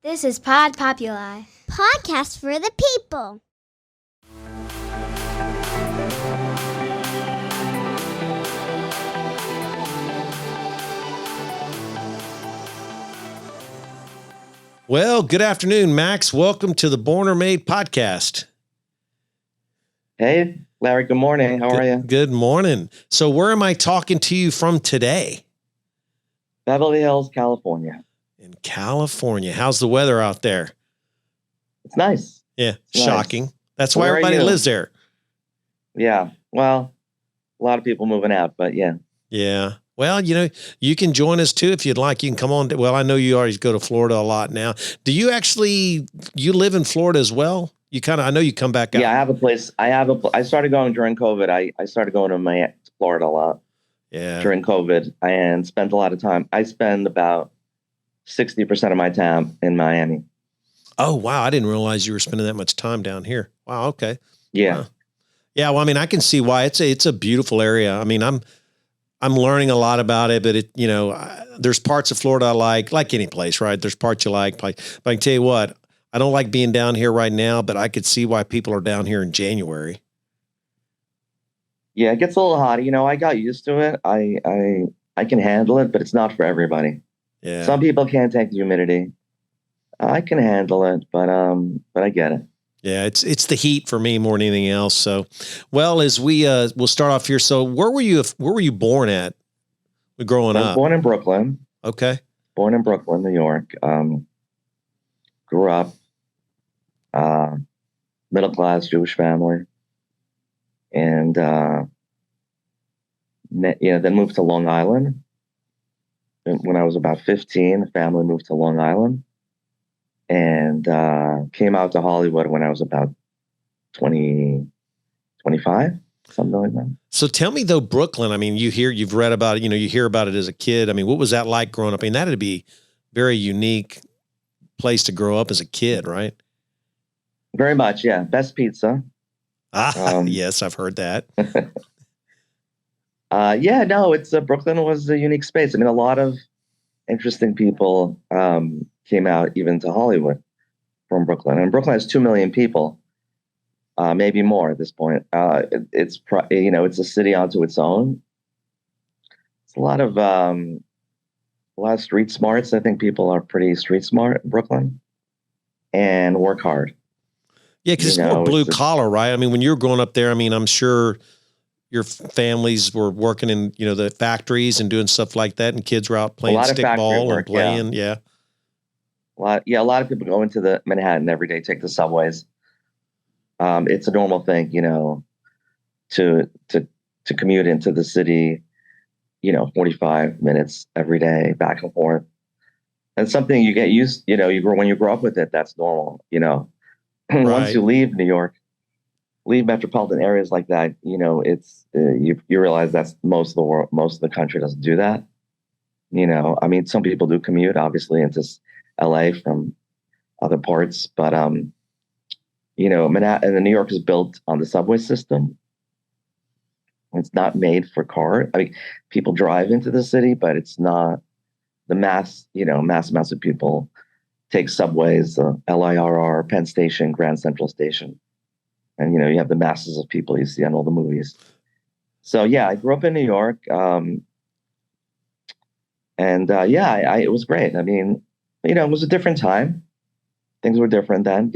This is Pod Populi. Podcast for the people. Well, good afternoon, Max. Welcome to the Born or Made podcast. Hey, Larry, good morning. How are you? Good morning. So where am I talking to you from today? Beverly Hills, California. In California. How's the weather out there? It's nice. Yeah, It's shocking. nice. That's why Where are everybody you? lives there. Yeah. Well, a lot of people moving out, but yeah. Yeah. Well, you can join us too if you'd like. You can come on. Well, I know you already go to Florida a lot now. Do you live in Florida as well? I know you come back out. Yeah, I have a place. I started going during COVID. I started going to Florida a lot during COVID and spent a lot of time. I spend about 60% of my time in Miami. Oh, wow. I didn't realize you were spending that much time down here. Wow. Okay. Yeah. Wow. Yeah. Well, I mean, I can see why it's a beautiful area. I mean, I'm learning a lot about it, but there's parts of Florida I like any place, right? There's parts you like, but I can tell you what, I don't like being down here right now, but I could see why people are down here in January. Yeah, it gets a little hot. I got used to it. I can handle it, but it's not for everybody. Yeah. Some people can't take the humidity. I can handle it, but I get it. Yeah, it's the heat for me more than anything else. So, well, as we'll start off here. So, where were you born at growing up? Born in Brooklyn. Okay. Born in Brooklyn, New York. Grew up middle class Jewish family, and then moved to Long Island. When I was about 15, the family moved to Long Island. And came out to Hollywood when I was about 20, 25, something like that. So tell me though, Brooklyn, I mean, you've read about it, you hear about it as a kid. I mean, what was that like growing up? I mean, that'd be a very unique place to grow up as a kid, right? Very much, yeah. Best pizza. Yes, I've heard that. Brooklyn was a unique space. I mean, a lot of interesting people came out even to Hollywood from Brooklyn. And Brooklyn has 2 million people, maybe more at this point. It's a city onto its own. It's a lot of street smarts. I think people are pretty street smart in Brooklyn and work hard. Yeah, because it's more blue collar, right? I mean, when you were growing up there, I mean, I'm sure your families were working in, the factories and doing stuff like that, and kids were out playing stickball and playing. Yeah. A lot of people go into the Manhattan every day, take the subways. It's a normal thing, to commute into the city, 45 minutes every day, back and forth. And something you get used, when you grow up with it, that's normal, Right. Once you leave New York, leave metropolitan areas like that, it's you realize that's most of the world, most of the country doesn't do that. I mean, some people do commute obviously into LA from other parts, but Manhattan and New York is built on the subway system. It's not made for cars. I mean, people drive into the city, but it's not the mass amounts of people take subways, LIRR, Penn Station, Grand Central Station. And, you have the masses of people you see on all the movies. So, yeah, I grew up in New York. It was great. I mean, it was a different time. Things were different then,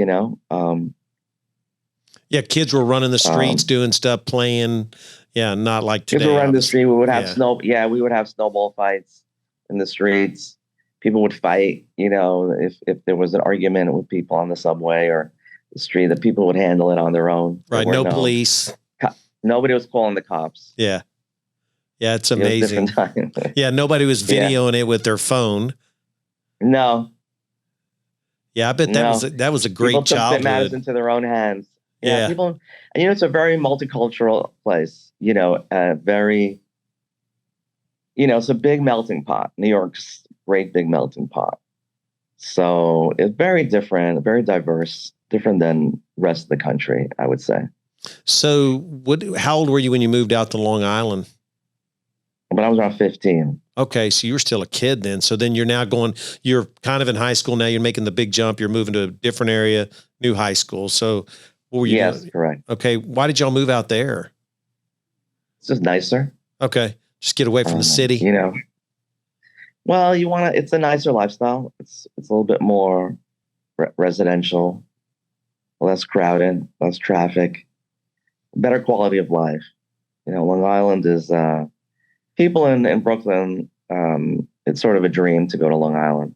Yeah, kids were running the streets, doing stuff, playing. Yeah, not like today. Kids were running the street. We would have we would have snowball fights in the streets. People would fight, if there was an argument with people on the subway or the street, that people would handle it on their own. Right. No police. Nobody was calling the cops. Yeah. Yeah. It's amazing. Yeah. Nobody was videoing it with their phone. No. Yeah. I bet that was a great people took childhood. matters into their own hands. Yeah. People, and it's a very multicultural place, very, it's a big melting pot. New York's great big melting pot. So it's very different, very diverse, different than the rest of the country, I would say. So how old were you when you moved out to Long Island? When I was around 15. Okay. So you were still a kid then. So then you're kind of in high school now. You're making the big jump. You're moving to a different area, new high school. So what were you Yes, doing? correct. Okay. Why did y'all move out there? It's just nicer. Okay. Just get away from the city. You know, well, it's a nicer lifestyle. It's a little bit more residential, less crowded, less traffic, better quality of life. You know, Long Island is, people in Brooklyn, it's sort of a dream to go to Long Island.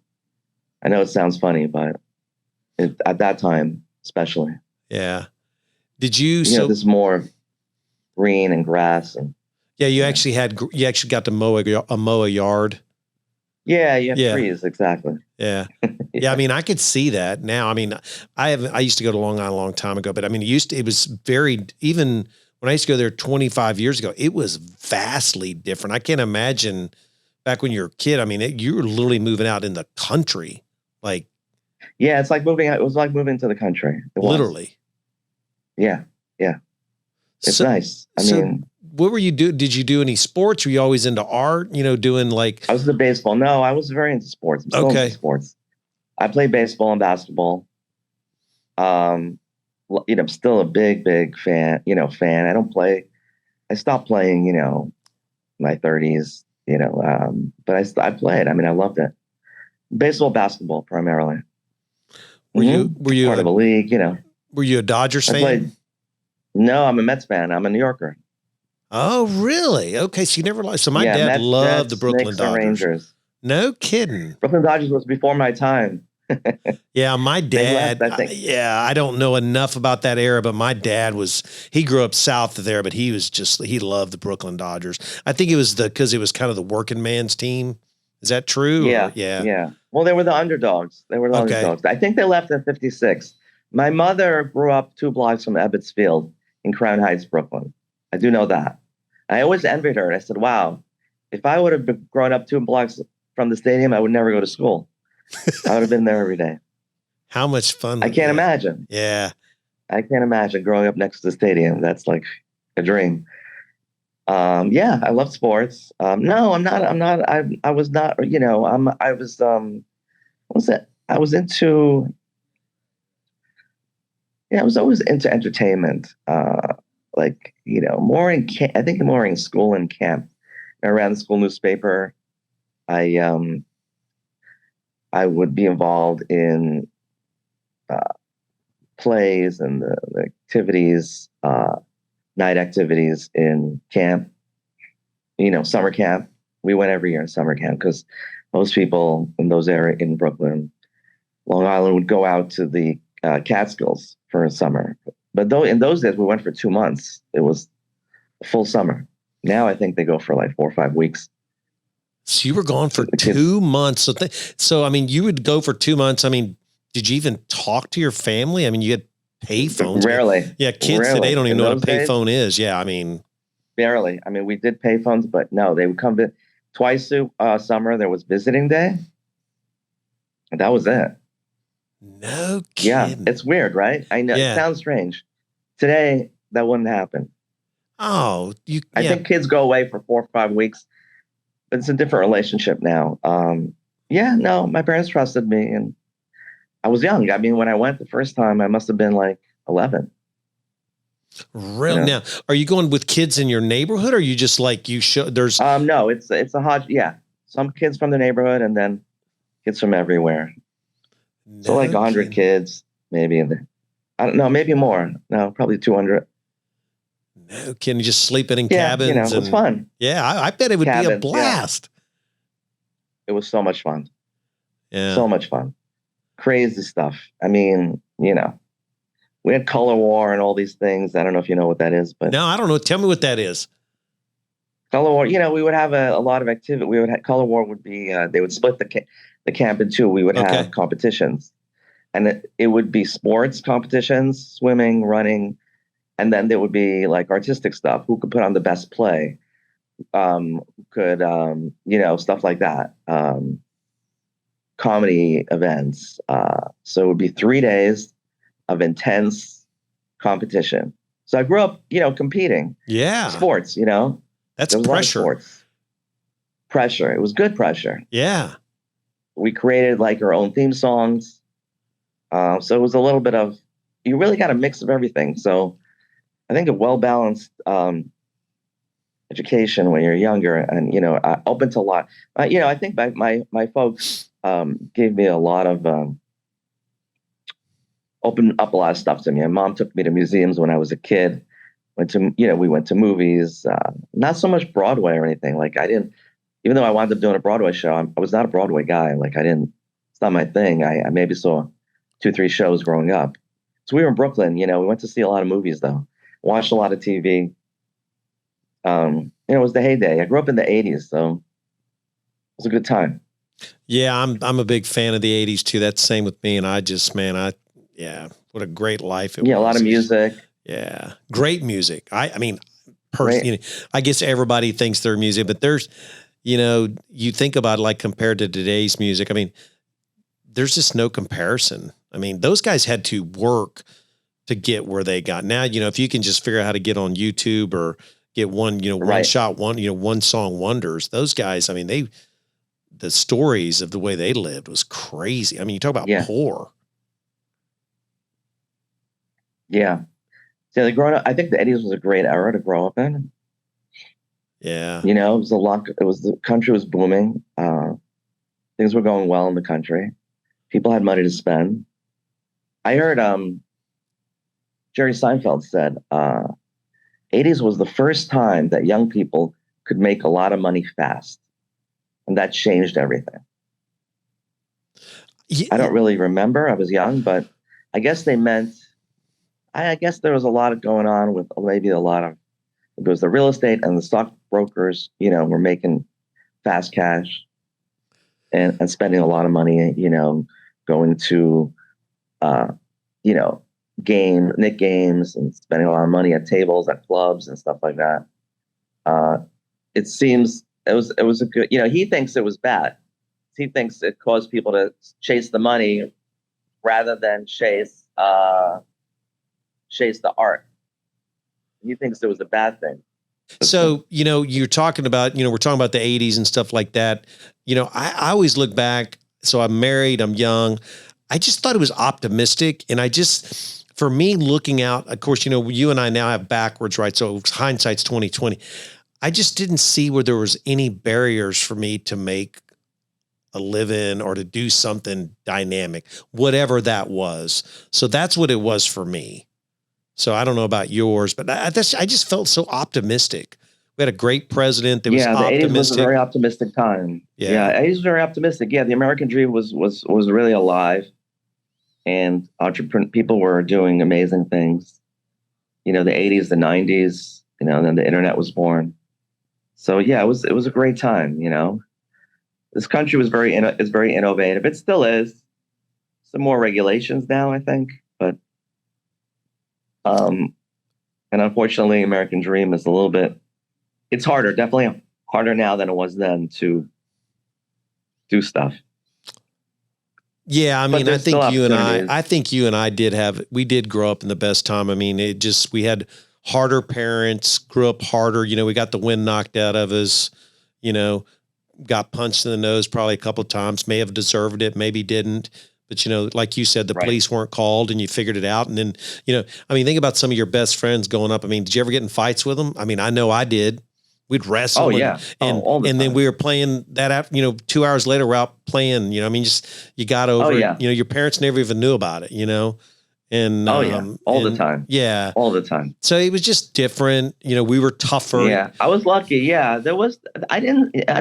I know it sounds funny, but at that time, especially. Yeah. Did you, there's more green and grass and. Yeah, you actually got to mow a yard. Yeah, you have trees, exactly. Yeah. Yeah, I mean, I could see that now. I mean, I used to go to Long Island a long time ago, but I mean, it was even when I used to go there 25 years ago, it was vastly different. I can't imagine back when you were a kid. I mean, you were literally moving out in the country. Like, yeah, it was like moving to the country. Literally. Yeah. Yeah. It's nice. I mean, what were you doing? Did you do any sports? Were you always into art? Doing like... I was into baseball. No, I was very into sports. I'm still into sports. I played baseball and basketball. I'm still a big fan. I don't play. I stopped playing, my 30s, but I played. I mean, I loved it. Baseball, basketball, primarily. Were you part of a league, Were you a Dodgers fan? No, I'm a Mets fan. I'm a New Yorker. Oh, really? Okay, so you never liked. So my dad loved the Brooklyn Knicks, Dodgers. Rangers. No kidding. Brooklyn Dodgers was before my time. Yeah, my dad. I don't know enough about that era, but my dad he grew up south of there, but he loved the Brooklyn Dodgers. I think it was because it was kind of the working man's team. Is that true? Yeah. Yeah. Well, they were the underdogs. Underdogs. I think they left in 56. My mother grew up 2 blocks from Ebbets Field in Crown Heights, Brooklyn. I do know that. I always envied her. I said, wow, if I would have grown up 2 blocks from the stadium, I would never go to school. I would have been there every day. How much fun. I can't imagine. Yeah. I can't imagine growing up next to the stadium. That's like a dream. Yeah, I love sports. No, I'm not. I was not, I was, what was it? I was into, I was always into entertainment. More in camp, I think more in school and camp. Around the school newspaper, I would be involved in plays and the activities, night activities in camp. Summer camp. We went every year in summer camp because most people in those areas in Brooklyn, Long Island, would go out to the Catskills for a summer. But in those days, we went for 2 months. It was a full summer. Now I think they go for like 4 or 5 weeks. So you were gone for 2 months. So I mean, you would go for 2 months. I mean, did you even talk to your family? I mean, you had payphones. Rarely. Yeah, kids today don't even know what a payphone is. Yeah, I mean. Barely. I mean, we did payphones, but no, they would come twice a summer. There was visiting day. And that was it. No kidding. Yeah, it's weird, right? I know. Yeah. It sounds strange. Today, that wouldn't happen. Oh, I think kids go away for 4 or 5 weeks, but it's a different relationship now. No, my parents trusted me, and I was young. I mean, when I went the first time, I must have been like 11. Really? Now, are you going with kids in your neighborhood, or are you just like there's? No, it's a hot. Yeah, some kids from the neighborhood, and then kids from everywhere. So like 100 kids, maybe. I don't know, maybe more. No, probably 200. No, can you just sleeping in cabins? It's fun. Yeah, I bet it would be a blast. Yeah. It was so much fun. Yeah, so much fun. Crazy stuff. I mean, we had color war and all these things. I don't know if you know what that is, but no, I don't know. Tell me what that is. Color war. We would have a lot of activity. We would have color war would be they would split the camp in 2. We would have competitions, and it would be sports competitions, swimming, running, and then there would be like artistic stuff. Who could put on the best play? Stuff like that. Comedy events. So it would be 3 days of intense competition. So I grew up, competing. Yeah. Sports, That's pressure. pressure. It was good pressure. Yeah. We created like our own theme songs. So it was a little bit of, you really got a mix of everything. So I think a well-balanced education when you're younger and, open to a lot. I think my folks gave me a lot of, opened up a lot of stuff to me. My mom took me to museums when I was a kid. We went to movies, not so much Broadway or anything. Like even though I wound up doing a Broadway show, I was not a Broadway guy. Like it's not my thing. I maybe saw 2-3 shows growing up. So we were in Brooklyn, we went to see a lot of movies though, watched a lot of TV. It was the heyday. I grew up in the 80s, so it was a good time. Yeah. I'm a big fan of the 80s too. That's the same with me. And what a great life it was. Yeah, a lot of music. Yeah. Great music. I mean, personally, I guess everybody thinks they're music, but there's, you think about it, like compared to today's music. I mean, there's just no comparison. I mean, those guys had to work to get where they got. Now, if you can just figure out how to get on YouTube or get one song wonders, those guys, I mean, the stories of the way they lived was crazy. I mean, you talk about poor. Yeah. So growing up, I think the 80s was a great era to grow up in. Yeah. It was the country was booming. Things were going well in the country. People had money to spend. I heard Jerry Seinfeld said 80s was the first time that young people could make a lot of money fast. And that changed everything. Yeah. I don't really remember. I was young, but I guess they meant, I guess there was a lot going on with maybe it was the real estate and the stockbrokers, were making fast cash and spending a lot of money, going to, Nick games and spending a lot of money at tables, at clubs and stuff like that. It seems it was a good, he thinks it was bad. He thinks it caused people to chase the money rather than chase the art. He thinks it was a bad thing. So, you're talking about, we're talking about the 80s and stuff like that. I always look back. So I'm married, I'm young. I just thought it was optimistic. And for me looking out, of course, you and I now have backwards, right? So hindsight's 2020. I just didn't see where there was any barriers for me to make a living or to do something dynamic, whatever that was. So that's what it was for me. So I don't know about yours, but I just felt so optimistic. We had a great president that was optimistic. The 80s was a very optimistic time. Yeah, 80s was very optimistic. Yeah, the American dream was really alive, and people were doing amazing things. The 80s, the 90s, and then the internet was born. So yeah, it was a great time. This country was very innovative. It still is. Some more regulations now, I think, but and unfortunately, American dream is a little bit. It's harder, definitely harder now than it was then to do stuff. Yeah, I mean, I think you and I did grow up in the best time. I mean, we had harder parents, grew up harder. We got the wind knocked out of us, got punched in the nose probably a couple of times, may have deserved it, maybe didn't. But, like you said, the police weren't called and you figured it out. And then, think about some of your best friends going up. I mean, did you ever get in fights with them? I mean, I know I did. We'd wrestle. Oh, yeah. And then we were playing that after, 2 hours later, we're out playing, you got over it. Your parents never even knew about it, And all the time. Yeah. All the time. So it was just different. We were tougher. Yeah. I was lucky. Yeah. I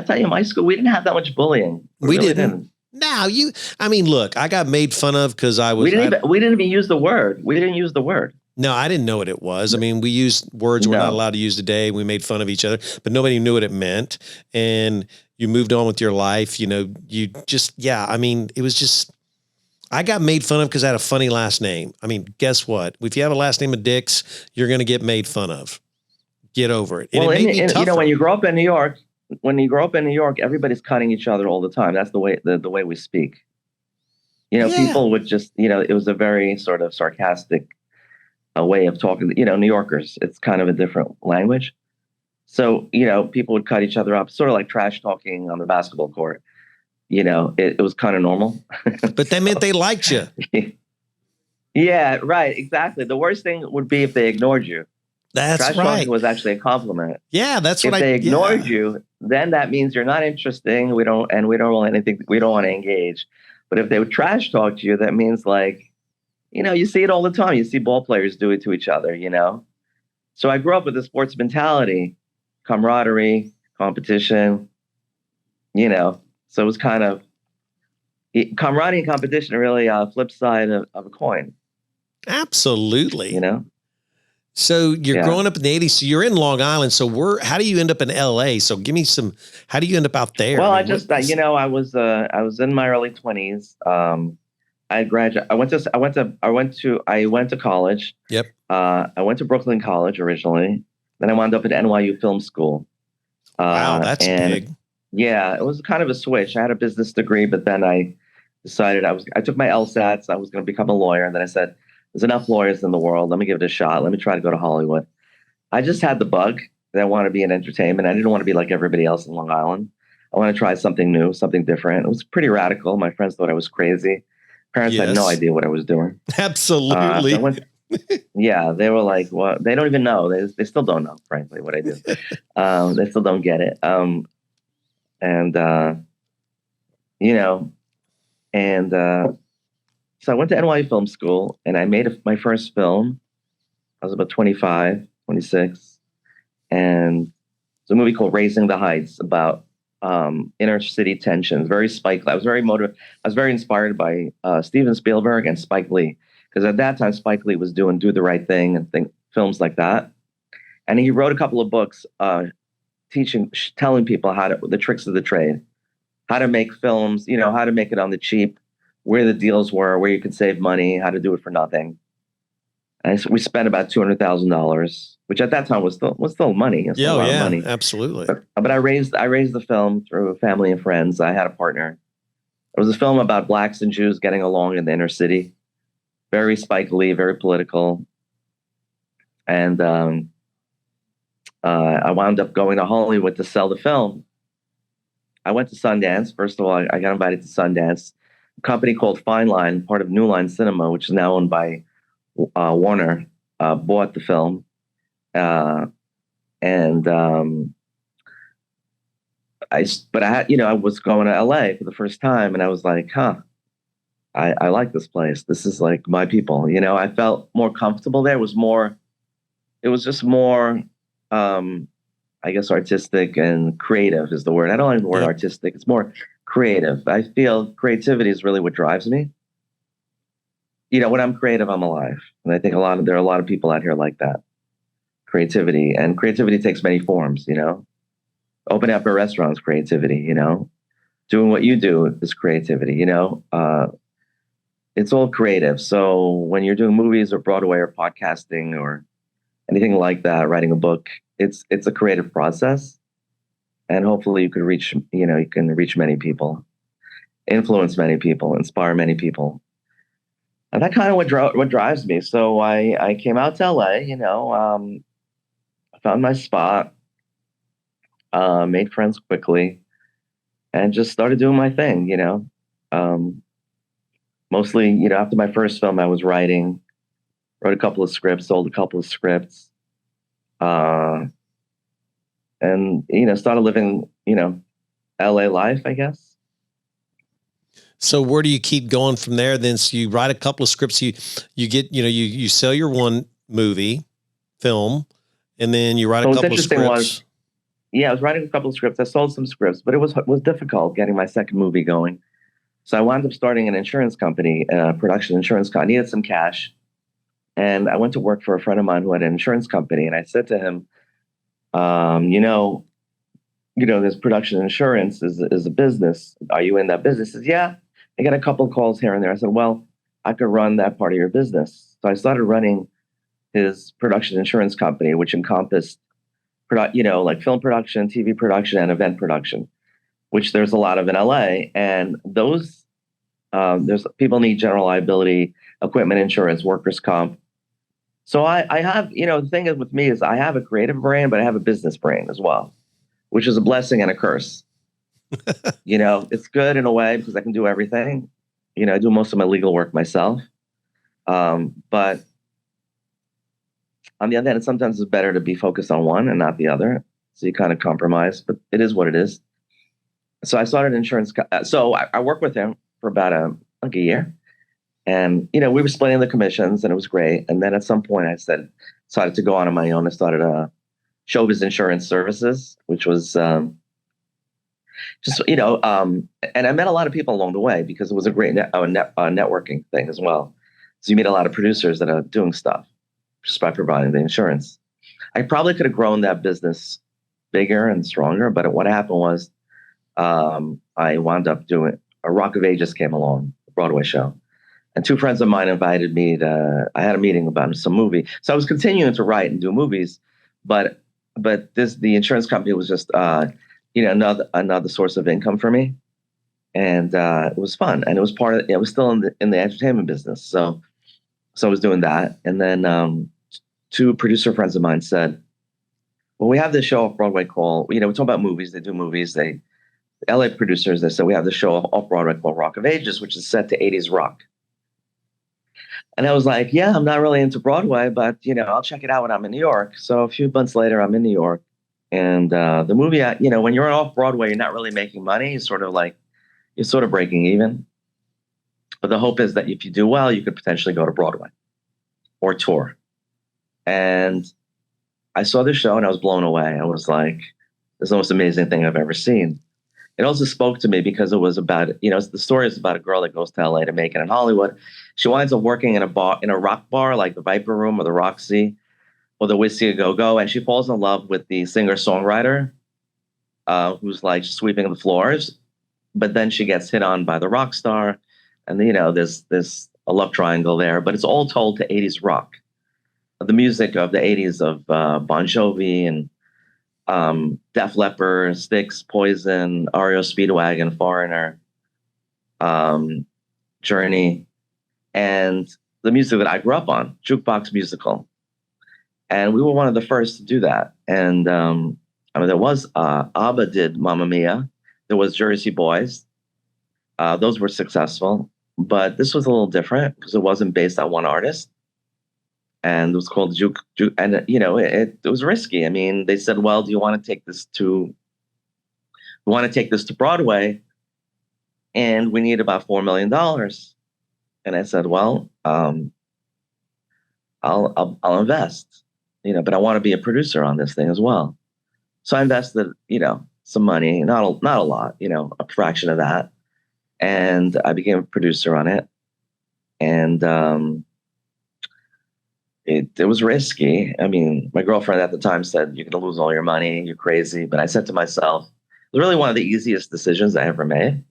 tell you, my school, we didn't have that much bullying. We really didn't. No, look, I got made fun of because I was. We didn't even use the word. We didn't use the word. No, I didn't know what it was. I mean, we used words we're not allowed to use today. We made fun of each other, but nobody knew what it meant. And you moved on with your life. It was just, I got made fun of because I had a funny last name. I mean, guess what? If you have a last name of Dix, you're going to get made fun of. Get over it. And well, it made me tougher. When you grow up in New York, everybody's cutting each other all the time. That's the way we speak. People would just, it was a very sort of sarcastic way of talking. New Yorkers, it's kind of a different language. So, people would cut each other up, sort of like trash talking on the basketball court. It was kind of normal. But that meant they liked you. Yeah, right. Exactly. The worst thing would be if they ignored you. That's Trash right. talking was actually a compliment. Yeah, that's If what they ignored you, then that means you're not interesting. We don't want anything. We don't want to engage. But if they would trash talk to you, that means you see it all the time. You see ball players do it to each other, So I grew up with the sports mentality, camaraderie, competition, So it was kind of camaraderie and competition are really a flip side of a coin. Absolutely. So you're growing up in the 80s. So you're in Long Island. So how do you end up in LA? So give me how do you end up out there? Well, I was in my early 20s. I graduated. I went to college. Yep. I went to Brooklyn College originally. Then I wound up at NYU Film School. Wow, that's big. Yeah, it was kind of a switch. I had a business degree, but then I decided I took my LSATs. I was going to become a lawyer. And then I said, there's enough lawyers in the world. Let me give it a shot. Let me try to go to Hollywood. I just had the bug that I want to be in entertainment. I didn't want to be like everybody else in Long Island. I want to try something new, something different. It was pretty radical. My friends thought I was crazy. Parents had no idea what I was doing. Absolutely. Yeah, they were like, well, they don't even know. They still don't know, frankly, what I do. They still don't get it. So I went to NYU Film School and I made my first film. I was about 25, 26. And it's a movie called Raising the Heights about inner city tensions. Very Spike Lee. I was very motivated. I was very inspired by Steven Spielberg and Spike Lee. Because at that time, Spike Lee was doing Do the Right Thing and films like that. And he wrote a couple of books telling people the tricks of the trade, how to make films, how to make it on the cheap, where the deals were, where you could save money, how to do it for nothing. And we spent about $200,000, which at that time was still money. It was still a lot of money. Absolutely. But I raised the film through family and friends. I had a partner. It was a film about blacks and Jews getting along in the inner city. Very Spike Lee, very political. And I wound up going to Hollywood to sell the film. I went to Sundance. First of all, I got invited to Sundance. A company called Fine Line, part of New Line Cinema, which is now owned by Warner, bought the film. I was going to LA for the first time and I was like, I like this place. This is like my people. I felt more comfortable there. It was just more, I guess, artistic and creative is the word. I don't like the word artistic. It's more creative. I feel creativity is really what drives me. When I'm creative, I'm alive. And I think there are a lot of people out here like that. Creativity. And creativity takes many forms, Opening up a restaurant is creativity, Doing what you do is creativity, It's all creative. So when you're doing movies or Broadway or podcasting or anything like that, writing a book, it's a creative process. And hopefully you can reach many people, influence many people, inspire many people. And that kind of what drives me. So I came out to LA, I found my spot, made friends quickly, and just started doing my thing, Mostly, after my first film, I was wrote a couple of scripts, sold a couple of scripts, and, started living, LA life, I guess. So where do you keep going from there? Then so you write a couple of scripts, you get, you sell your one film, and then you write a couple of scripts. I was writing a couple of scripts. I sold some scripts, but it was difficult getting my second movie going. So I wound up starting an insurance company, a production insurance company. I needed some cash. And I went to work for a friend of mine who had an insurance company. And I said to him, this production insurance is a business. Are you in that business? He says, yeah. I got a couple of calls here and there. I said, well, I could run that part of your business. So I started running his production insurance company, which encompassed, like film production, TV production, and event production, which there's a lot of in LA. And those, people need general liability, equipment insurance, workers' comp. So I have, the thing is with me is I have a creative brain, but I have a business brain as well, which is a blessing and a curse. It's good in a way because I can do everything. I do most of my legal work myself. But on the other hand, sometimes it's better to be focused on one and not the other. So you kind of compromise, but it is what it is. So I started insurance. So I worked with him for about a year. And, we were splitting the commissions and it was great. And then at some point I decided to go on my own. I started 𝗕cie𝗶𝗰 Insurance Services, which was and I met a lot of people along the way because it was a great networking thing as well. So you meet a lot of producers that are doing stuff just by providing the insurance. I probably could have grown that business bigger and stronger, but what happened was I wound up doing a Rock of Ages came along, a Broadway show. And two friends of mine invited me I had a meeting about some movie. So I was continuing to write and do movies, but the insurance company was just, another source of income for me. And it was fun. And it was it was still in the entertainment business. So I was doing that. And then two producer friends of mine said, well, we have this show off Broadway called, we talk about movies. They do movies. LA producers, they said, we have this show off Broadway called Rock of Ages, which is set to 80s rock. And I was like, yeah, I'm not really into Broadway, but, I'll check it out when I'm in New York. So a few months later, I'm in New York. And the movie, when you're off Broadway, you're not really making money. You're sort of breaking even. But the hope is that if you do well, you could potentially go to Broadway or tour. And I saw the show and I was blown away. I was like, this is the most amazing thing I've ever seen. It also spoke to me because it was about, the story is about a girl that goes to LA to make it in Hollywood. She winds up working in a rock bar like the Viper Room or the Roxy or the 𝗖𝗛𝗘𝗏𝗃, and she falls in love with the singer-songwriter who's like sweeping the floors. But then she gets hit on by the rock star, and there's a love triangle there. But it's all told to 80s rock, the music of the 80s of Bon Jovi and Def Leppard, Styx, Poison, REO Speedwagon, Foreigner, Journey, and the music that I grew up on, jukebox musical. And we were one of the first to do that. And there was ABBA did Mamma Mia. There was Jersey Boys. Those were successful, but this was a little different because it wasn't based on one artist. And it was called Juke, and it was risky. I mean, they said, "Well, do you want to take this to? We want to take this to Broadway, and we need about $4 million." And I said, "Well, I'll invest, but I want to be a producer on this thing as well." So I invested, some money, not a lot, a fraction of that, and I became a producer on it, and It was risky. I mean, my girlfriend at the time said, "You're going to lose all your money. You're crazy." But I said to myself, it was really one of the easiest decisions I ever made.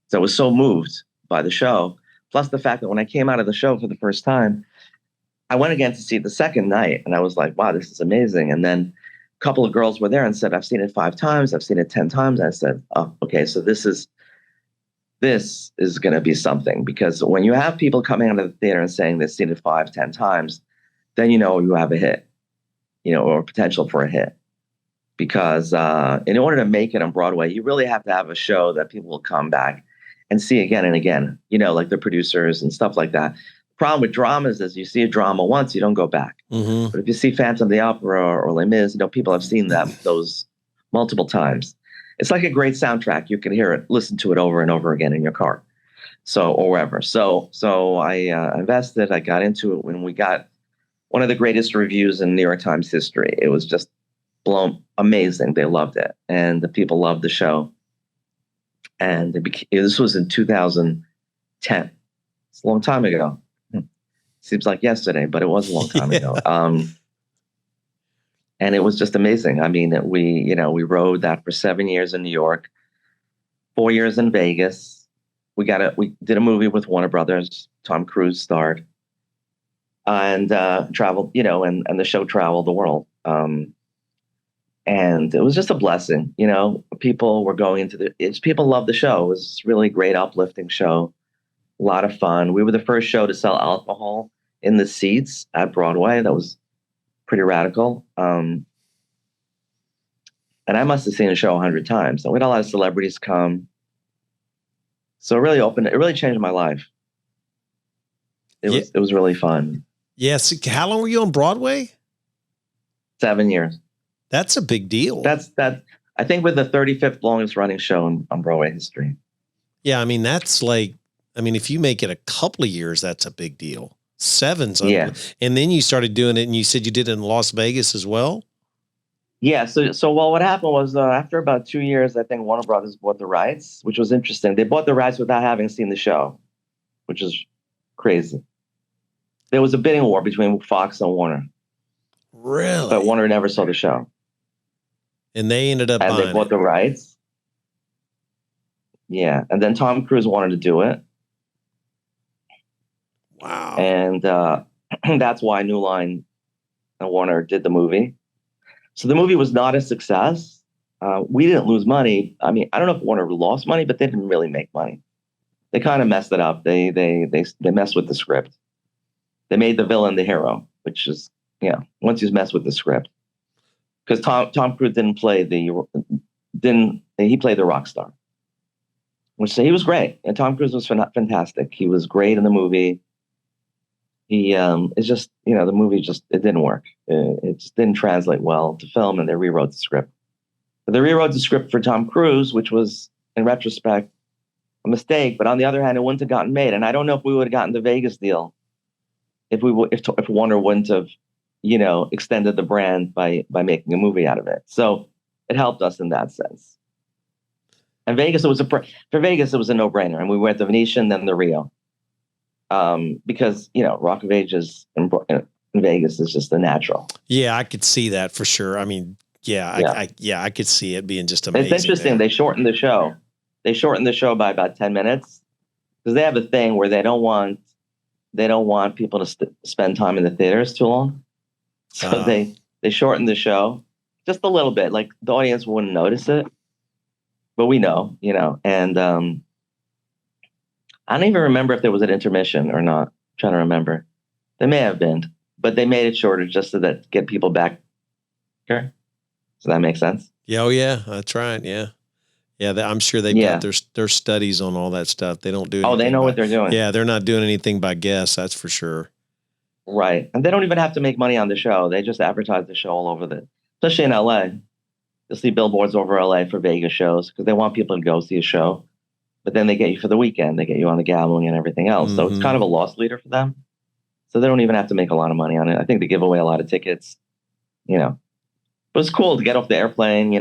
So I was so moved by the show. Plus the fact that when I came out of the show for the first time, I went again to see it the second night. And I was like, wow, this is amazing. And then a couple of girls were there and said, I've seen it 5 times. I've seen it 10 times. And I said, oh, okay, so this is going to be something. Because when you have people coming out of the theater and saying they've seen it 5, 10 times, then you have a hit, or potential for a hit. Because in order to make it on Broadway, you really have to have a show that people will come back and see again and again, like the producers and stuff like that. The problem with dramas is you see a drama once, you don't go back. Mm-hmm. But if you see Phantom of the Opera or Les Mis, people have seen those multiple times. It's like a great soundtrack. You can hear it, listen to it over and over again in your car. Or wherever. So I invested, I got into it when we got one of the greatest reviews in New York Times history. It was just amazing. They loved it. And the people loved the show. And this was in 2010. It's a long time ago. Seems like yesterday, but it was a long time ago. And it was just amazing. I mean, we rode that for 7 years in New York, 4 years in Vegas. We did a movie with Warner Brothers. Tom Cruise starred. And traveled, and the show traveled the world. And it was just a blessing, people were going people loved the show. It was really a great, uplifting show. A lot of fun. We were the first show to sell alcohol in the seats at Broadway. That was pretty radical. And I must have seen the show 100 times. So we had a lot of celebrities come. So it really changed my life. It was really fun. Yes. How long were you on Broadway? 7 years. That's a big deal. I think we're the 35th longest running show on Broadway history. Yeah. I mean, that's like, if you make it a couple of years, that's a big deal. 7's. Yeah. And then you started doing it and you said you did it in Las Vegas as well. Yeah. So what happened was after about 2 years, I think Warner Brothers bought the rights, which was interesting. They bought the rights without having seen the show, which is crazy. There was a bidding war between Fox and Warner. Really? But Warner never saw the show. And they ended up buying it. And they bought the rights. Yeah. And then Tom Cruise wanted to do it. Wow. And that's why New Line and Warner did the movie. So the movie was not a success. We didn't lose money. I mean, I don't know if Warner lost money, but they didn't really make money. They kind of messed it up. They messed with the script. They made the villain the hero, which is, once you mess with the script. Because Tom Cruise he played the rock star. He was great. And Tom Cruise was fantastic. He was great in the movie. It's just, the movie it didn't work. It just didn't translate well to film, and they rewrote the script. But they rewrote the script for Tom Cruise, which was, in retrospect, a mistake. But on the other hand, it wouldn't have gotten made. And I don't know if we would have gotten the Vegas deal if Warner wouldn't have, extended the brand by making a movie out of it. So it helped us in that sense. And Vegas, for Vegas, it was a no-brainer. And we went to Venetian, then the Rio. Because, Rock of Ages in Vegas is just a natural. Yeah, I could see that for sure. I mean, I could see it being just amazing. It's interesting. There. They shortened the show. They shortened the show by about 10 minutes because they have a thing where they don't want people to spend time in the theaters too long. So they shortened the show just a little bit. Like the audience wouldn't notice it, but we know, and I don't even remember if there was an intermission or not. I'm trying to remember. There may have been, but they made it shorter just so that get people back. Okay. Does that make sense? Yeah. Oh yeah. That's right. Yeah. Yeah. I'm sure they've got their studies on all that stuff. They don't do anything. Oh, they know what they're doing. Yeah. They're not doing anything by guess. That's for sure. Right. And they don't even have to make money on the show. They just advertise the show all over especially in LA. You'll see billboards over LA for Vegas shows because they want people to go see a show. But then they get you for the weekend. They get you on the gambling and everything else. Mm-hmm. So it's kind of a loss leader for them. So they don't even have to make a lot of money on it. I think they give away a lot of tickets, But it's cool to get off the airplane,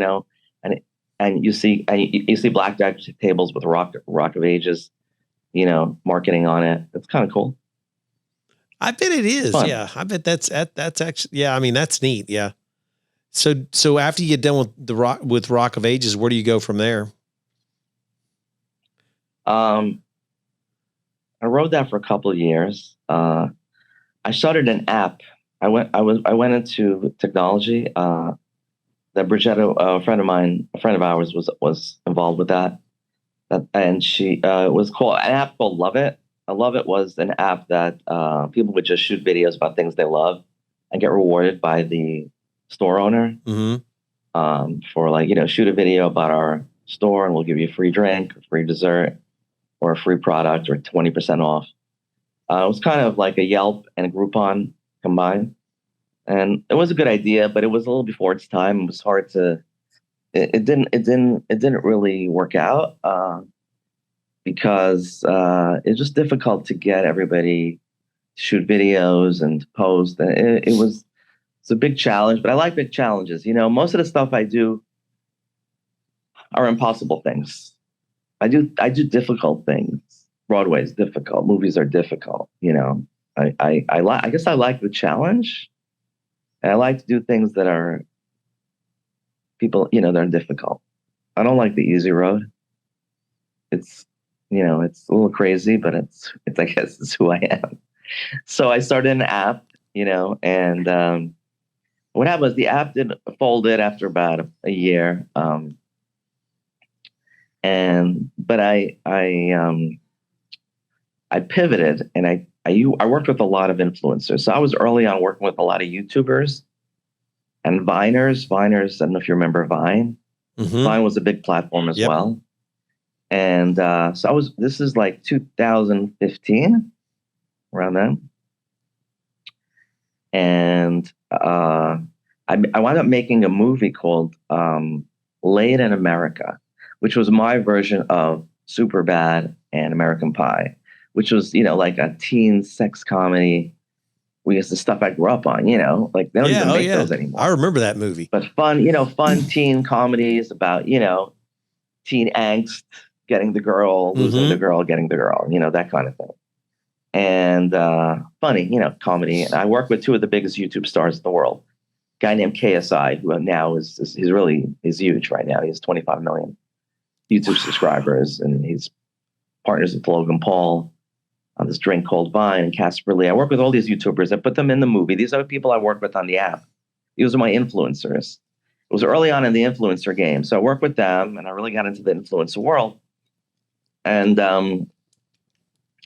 and you see blackjack tables with Rock of Ages, marketing on it. It's kind of cool. I bet it is. Fun. Yeah. I bet that's actually, yeah. I mean, that's neat. Yeah. So after you get done with Rock of Ages, where do you go from there? I wrote that for a couple of years. I started an app. I went into technology. That 𝗔𝗯cie, a friend of ours was involved with that. And she was called an app called Love It. Love It was an app that people would just shoot videos about things they love and get rewarded by the store owner. Mm-hmm. For shoot a video about our store and we'll give you a free drink, a free dessert, or a free product, or 20% off. It was kind of like a Yelp and a Groupon combined. And it was a good idea, but it was a little before its time. It was hard to, it didn't really work out because it's just difficult to get everybody to shoot videos and post. It's a big challenge, but I like big challenges. Most of the stuff I do are impossible things. I do difficult things. Broadway is difficult. Movies are difficult. I guess I like the challenge. And I like to do things that are they're difficult. I don't like the easy road. It's it's a little crazy, but it's I guess it's who I am. So I started an app, and what happened was the app folded after about a year. But I pivoted and I worked with a lot of influencers. So I was early on working with a lot of YouTubers and Viners. Viners, I don't know if you remember Vine. Mm-hmm. Vine was a big platform as well. And so this is like 2015, around then. And I wound up making a movie called Late in America, which was my version of Superbad and American Pie, which was, like a teen sex comedy. We used to stuff I grew up on, like they don't even make those anymore. I remember that movie. But fun, fun teen comedies about, teen angst, getting the girl, losing the girl, getting the girl, that kind of thing. And funny, comedy. And I work with two of the biggest YouTube stars in the world. A guy named 𝗕cie, who now he's huge right now. He has 25 million YouTube subscribers, and he's partners with Logan Paul on this drink called Vine and 𝗕cie𝗶𝗰. I work with all these YouTubers. I put them in the movie. These are the people I work with on the app. These are my influencers. It was early on in the influencer game. So I worked with them, and I really got into the influencer world. And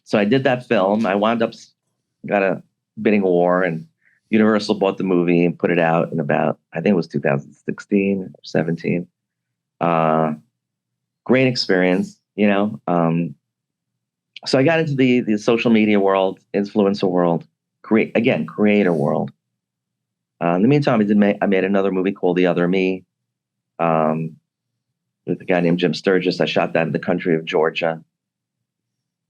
so I did that film. I wound up, got a bidding war, and Universal bought the movie and put it out in about, I think it was 2016 or 17. Great experience, so I got into the social media world, influencer world, creator world. In the meantime, I made another movie called 𝗖𝗛𝗘𝗢𝗀 with a guy named Jim Sturgis. I shot that in the country of Georgia.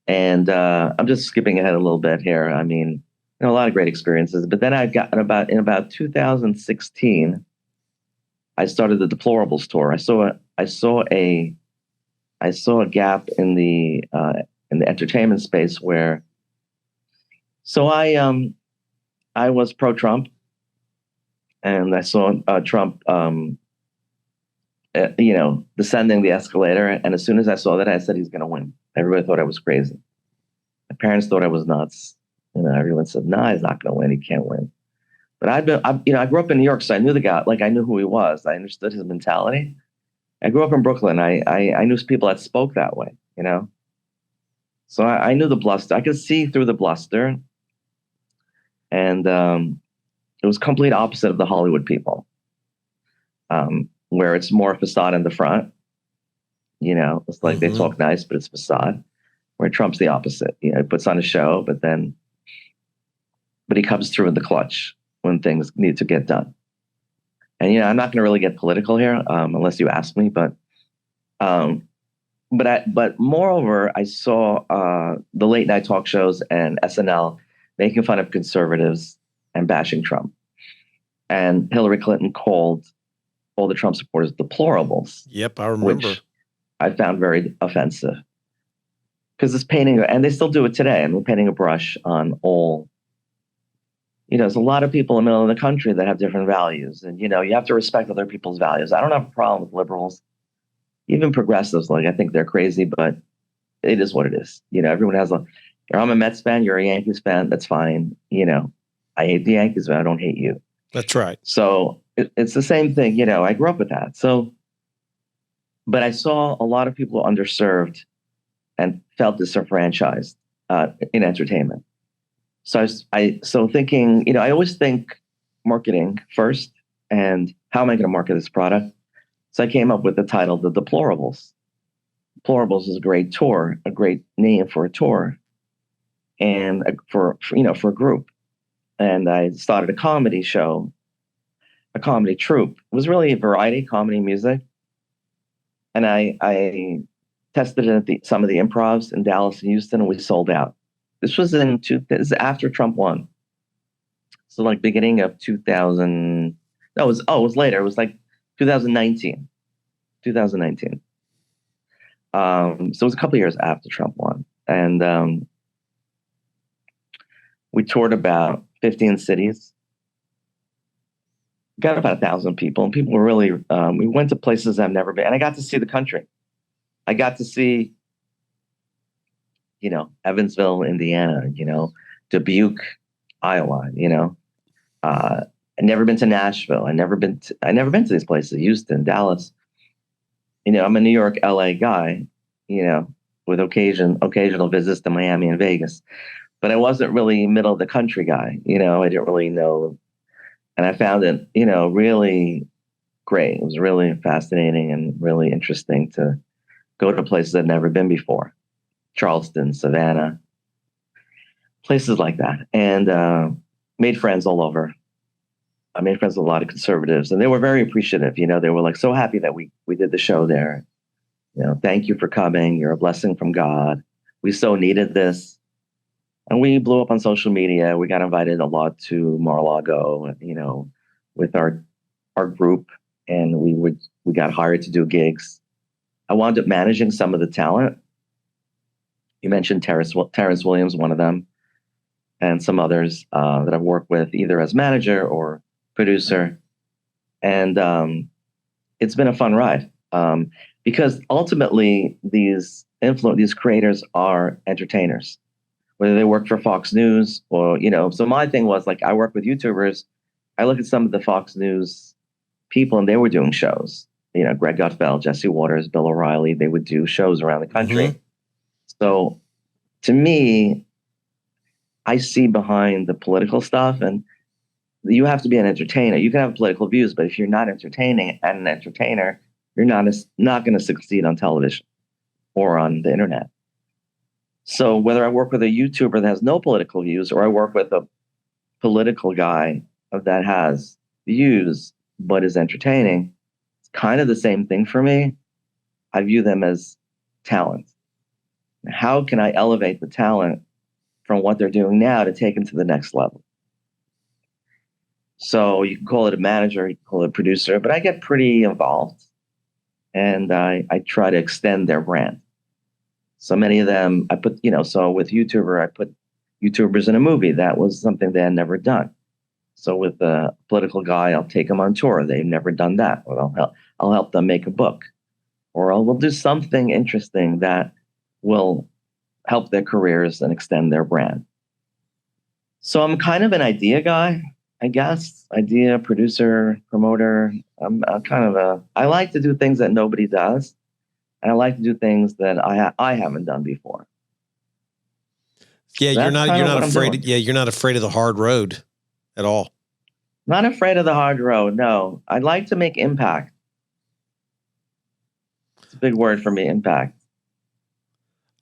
And I'm just skipping ahead a little bit here. I mean, a lot of great experiences. But then in about 2016, I started the Deplorables tour. I saw a gap in the entertainment space where. So I was pro-Trump, and I saw Trump, descending the escalator. And as soon as I saw that, I said he's going to win. Everybody thought I was crazy. My parents thought I was nuts. Everyone said, "No, he's not going to win. He can't win." But I grew up in New York, so I knew the guy. Like, I knew who he was. I understood his mentality. I grew up in Brooklyn. I knew people that spoke that way. So I knew the bluster. I could see through the bluster, and it was complete opposite of the Hollywood people, where it's more facade in the front. It's like they talk nice, but it's facade. Where Trump's the opposite. He puts on a show, but he comes through in the clutch when things need to get done. And I'm not going to really get political here, unless you ask me. But moreover, I saw the late night talk shows and SNL making fun of conservatives and bashing Trump. And Hillary Clinton called all the Trump supporters deplorables. Yep, I remember. Which I found very offensive. Because it's painting, and they still do it today, and we're painting a brush on all. There's a lot of people in the middle of the country that have different values. And, you have to respect other people's values. I don't have a problem with liberals, even progressives. Like, I think they're crazy, but it is what it is. Everyone has I'm a Mets fan, you're a Yankees fan, that's fine. I hate the Yankees, but I don't hate you. That's right. So it's the same thing. I grew up with that. So, but I saw a lot of people underserved and felt disenfranchised in entertainment. So thinking, I always think marketing first, and how am I going to market this product? So I came up with the title, The Deplorables. Deplorables is a great tour, a great name for a tour, and for a group. And I started a comedy show, a comedy troupe. It was really a variety, comedy, music. And I tested it at some of the improvs in Dallas and Houston, and we sold out. This was this is after Trump won. So like beginning of 2000. No, it was later. It was like 2019. 2019. So it was a couple of years after Trump won. And we toured about 15 cities. Got about 1,000 people. And people were really, we went to places I've never been. And I got to see the country. I got to see, Evansville, Indiana, Dubuque, Iowa, I'd never been to Nashville. I'd never been to these places, Houston, Dallas. I'm a New York, LA guy, with occasional visits to Miami and Vegas. but I wasn't really middle of the country guy. I didn't really know. And I found it, really great. It was really fascinating and really interesting to go to places I'd never been before. Charleston, Savannah, places like that. And made friends all over. I made friends with a lot of conservatives, and they were very appreciative. They were like so happy that we did the show there. Thank you for coming. You're a blessing from God. We so needed this. And we blew up on social media. We got invited a lot to Mar-a-Lago, with our group, and we got hired to do gigs. I wound up managing some of the talent. You mentioned Terrence Williams, one of them, and some others that I've worked with either as manager or producer. And it's been a fun ride because ultimately these creators are entertainers, whether they work for Fox News or, so my thing was like, I work with YouTubers. I look at some of the Fox News people and they were doing shows, Greg Gutfeld, Jesse Waters, Bill O'Reilly, they would do shows around the country. Mm-hmm. So to me, I see behind the political stuff, and you have to be an entertainer. You can have political views, but if you're not entertaining and an entertainer, you're not going to succeed on television or on the internet. So whether I work with a YouTuber that has no political views or I work with a political guy that has views but is entertaining, it's kind of the same thing for me. I view them as talent. How can I elevate the talent from what they're doing now to take them to the next level? So you can call it a manager, you can call it a producer, but I get pretty involved and I try to extend their brand. So many of them, I put, so with YouTuber, I put YouTubers in a movie. That was something they had never done. So with a political guy, I'll take them on tour. They've never done that. Or I'll help them make a book. Or we'll do something interesting that will help their careers and extend their brand. So I'm kind of an idea guy, I guess. Idea, producer, promoter. I'm kind of I like to do things that nobody does. And I like to do things that I haven't done before. Yeah, So you're not afraid. Yeah, you're not afraid of the hard road at all. Not afraid of the hard road. No, I'd like to make impact. It's a big word for me, impact.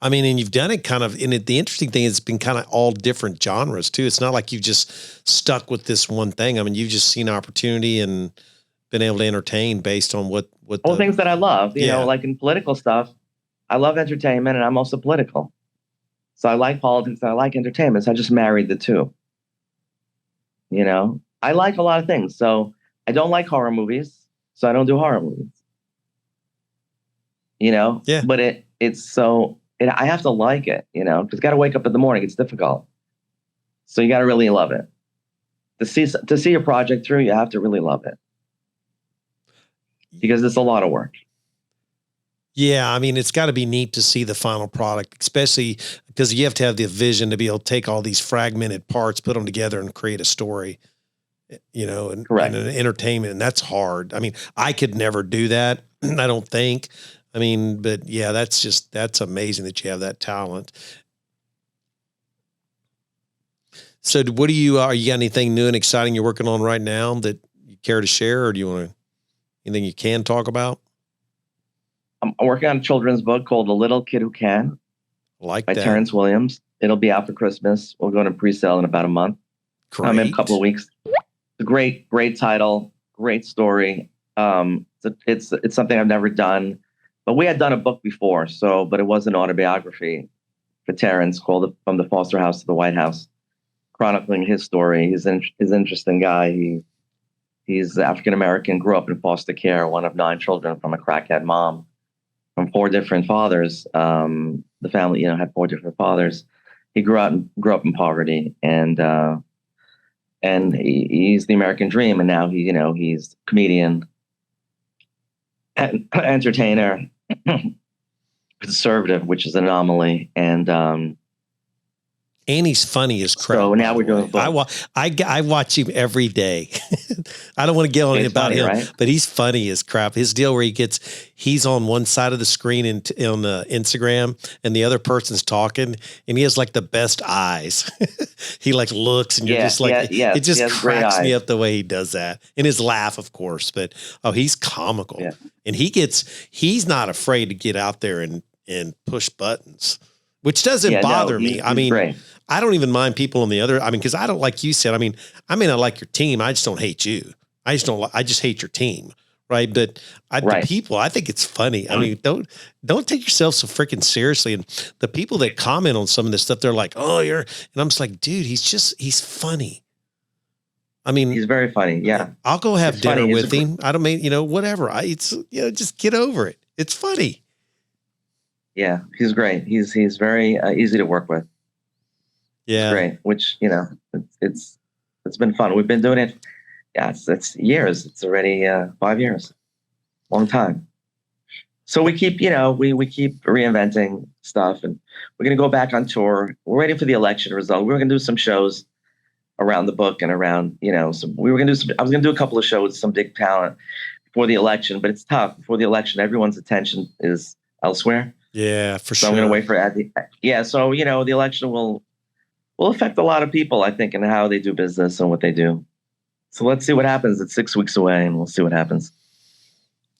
I mean, and you've done it kind of, and the interesting thing is it's been kind of all different genres too. It's not like you've just stuck with this one thing. I mean, you've just seen opportunity and been able to entertain based on what all things that I love, you know, like in political stuff, I love entertainment and I'm also political. So I like politics and I like entertainment. So I just married the two. I like a lot of things. So I don't like horror movies, so I don't do horror movies. But I have to like it, because you got to wake up in the morning. It's difficult. So you got to really love it. To see a project through, you have to really love it. Because it's a lot of work. Yeah, I mean, it's got to be neat to see the final product, especially because you have to have the vision to be able to take all these fragmented parts, put them together and create a story, and an entertainment. And that's hard. I mean, I could never do that. I don't think. I mean, but yeah, that's amazing that you have that talent. So what are you got anything new and exciting you're working on right now that you care to share, or do you want to, anything you can talk about? I'm working on a children's book called *The Little Kid Who Can*, by Terrence Williams. It'll be out for Christmas. We'll go to pre-sale in about a month. In a couple of weeks. It's a great title, great story. It's something I've never done, but we had done a book before. But it was an autobiography for Terrence called "From the Foster House to the White House," chronicling his story. He's an interesting guy. He's African American, grew up in foster care, one of 9 children from a crackhead mom, from 4 different fathers. The family, had 4 different fathers. He grew up in poverty, and he's the American dream. And now he's a comedian, entertainer, conservative, which is an anomaly. And And he's funny as crap. So now we're doing both. I watch him every day. I don't want to get on about him, right? But he's funny as crap. His deal where he's on one side of the screen on Instagram and the other person's talking and he has like the best eyes. He like looks and you're just like, it just cracks me up the way he does that. And his laugh, of course, but he's comical. Yeah. And he's not afraid to get out there and push buttons, which doesn't bother me. I mean, great. I don't even mind people on the other. I mean, because I don't, like you said, I mean, I may not like your team. I just don't hate you. I just hate your team. Right. But the people, I think it's funny. I mean, don't take yourself so freaking seriously. And the people that comment on some of this stuff, they're like, oh, and I'm just like, dude, he's funny. I mean, he's very funny. Yeah. I'll go have dinner with him. I don't mean, whatever. Just get over it. It's funny. Yeah. He's great. He's very easy to work with. Yeah. It's great. Which, it's been fun. We've been doing it. Yeah. It's years. It's already 5 years. Long time. So we keep, we keep reinventing stuff and we're going to go back on tour. We're waiting for the election result. We're going to do some shows around the book and around, I was going to do a couple of shows with some big talent before the election, but it's tough. Before the election, everyone's attention is elsewhere. Yeah, for sure. So I'm going to wait for so, the election will affect a lot of people, I think, in how they do business and what they do. So let's see what happens. It's 6 weeks away and we'll see what happens.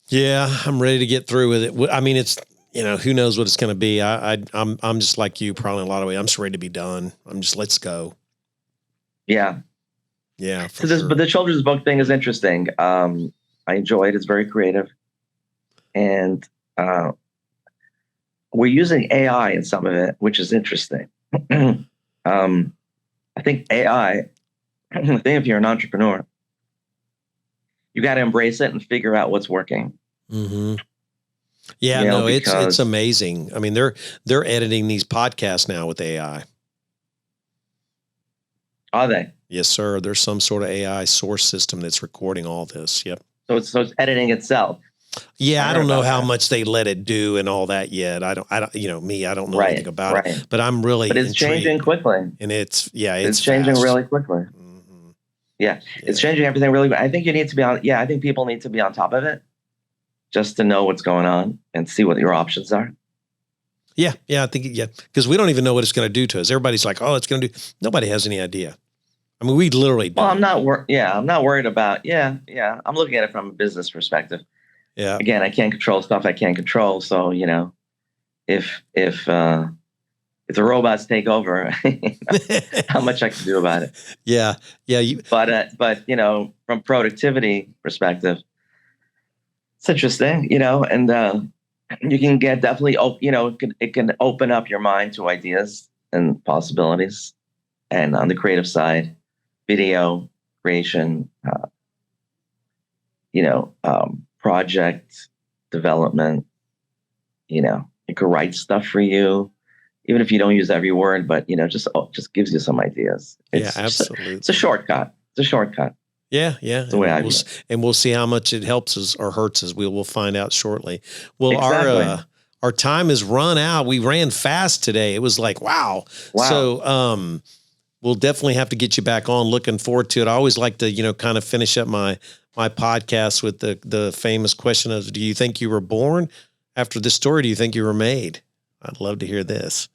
Yeah, I'm ready to get through with it. I mean, it's, who knows what it's going to be. I'm just like you, probably in a lot of ways. I'm just ready to be done. Let's go. Yeah. Yeah. Sure. But the children's book thing is interesting. I enjoy it. It's very creative. And we're using AI in some of it, which is interesting. I think AI, if you're an entrepreneur, you got to embrace it and figure out what's working. Mm-hmm. Yeah, it's amazing. I mean, they're editing these podcasts now with AI. Are they? Yes, sir. There's some sort of AI source system that's recording all this. Yep. So it's editing itself. Yeah, I don't know how much they let it do and all that yet. I don't, I don't know anything about it, but I'm really, but it's changing quickly. And it's changing really quickly. Mm-hmm. Yeah. It's changing everything really. I think you need to be I think people need to be on top of it just to know what's going on and see what your options are. Yeah. Yeah. I think, because we don't even know what it's going to do to us. Everybody's like, oh, it's going to do, nobody has any idea. I mean, we literally don't. Well, I'm not worried about, I'm looking at it from a business perspective. Yeah. Again, I can't control stuff I can't control. So, if the robots take over, how much I can do about it. Yeah. Yeah. But from productivity perspective, it's interesting, and you can get definitely, it can open up your mind to ideas and possibilities. And on the creative side, video creation, project development, it could write stuff for you, even if you don't use every word, but, just gives you some ideas. Absolutely. It's a shortcut. Yeah. That's the way I view it. And we'll see how much it helps us or hurts us. We'll find out shortly. Well, exactly. Our time has run out. We ran fast today. It was like, wow. So, we'll definitely have to get you back on. Looking forward to it. I always like to, kind of finish up my podcast with the famous question of, do you think you were born after this story? Do you think you were made? I'd love to hear this.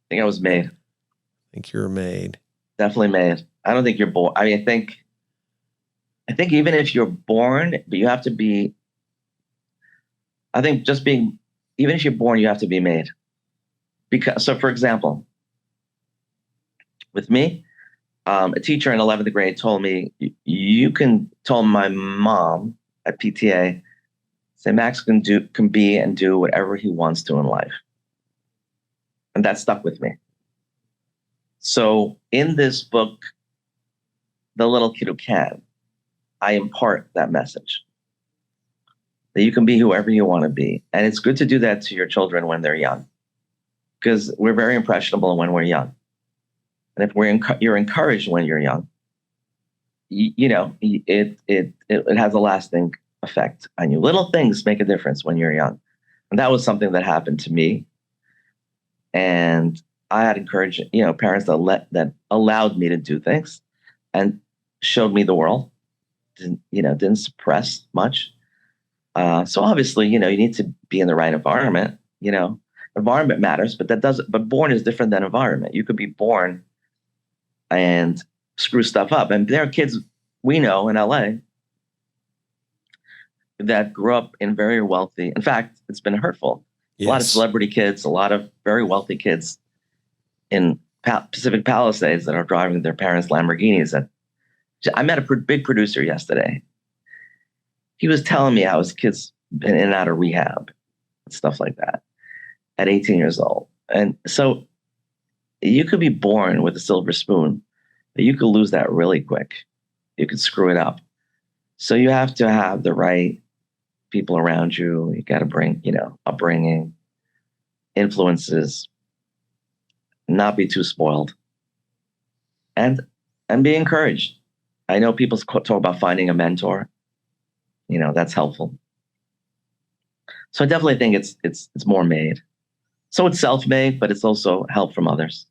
I think I was made. I think you were made. Definitely made. I don't think you're born. I mean, I think even if you're born, but you have to be, even if you're born, you have to be made. So for example, with me, a teacher in 11th grade told me, told my mom at PTA, say Max can be and do whatever he wants to in life. And that stuck with me. So in this book, The Little Kid Who Can, I impart that message that you can be whoever you want to be. And it's good to do that to your children when they're young, because we're very impressionable when we're young. And if you're encouraged when you're young, it has a lasting effect on you. Little things make a difference when you're young. And that was something that happened to me. And I had encouraged, parents that allowed me to do things and showed me the world. Didn't suppress much. So obviously, you need to be in the right environment. Environment matters, but born is different than environment. You could be born and screw stuff up. And there are kids we know in LA that grew up in very wealthy. In fact, it's been hurtful. Yes. A lot of celebrity kids, a lot of very wealthy kids in Pacific Palisades that are driving their parents' Lamborghinis. I met a big producer yesterday. He was telling me how his kids been in and out of rehab and stuff like that at 18 years old. And so you could be born with a silver spoon, but you could lose that really quick. You could screw it up. So you have to have the right people around you. You got to bring, upbringing, influences, not be too spoiled, and be encouraged. I know people talk about finding a mentor. That's helpful. So I definitely think it's more made. So it's self-made, but it's also help from others.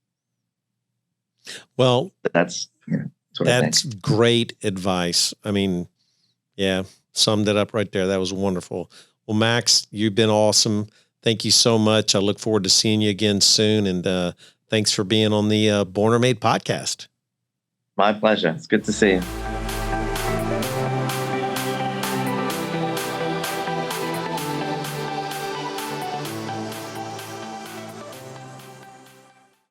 Well, that's great advice. I mean, yeah, summed it up right there. That was wonderful. Well, Max, you've been awesome. Thank you so much. I look forward to seeing you again soon. And thanks for being on the Born or Made podcast. My pleasure. It's good to see you.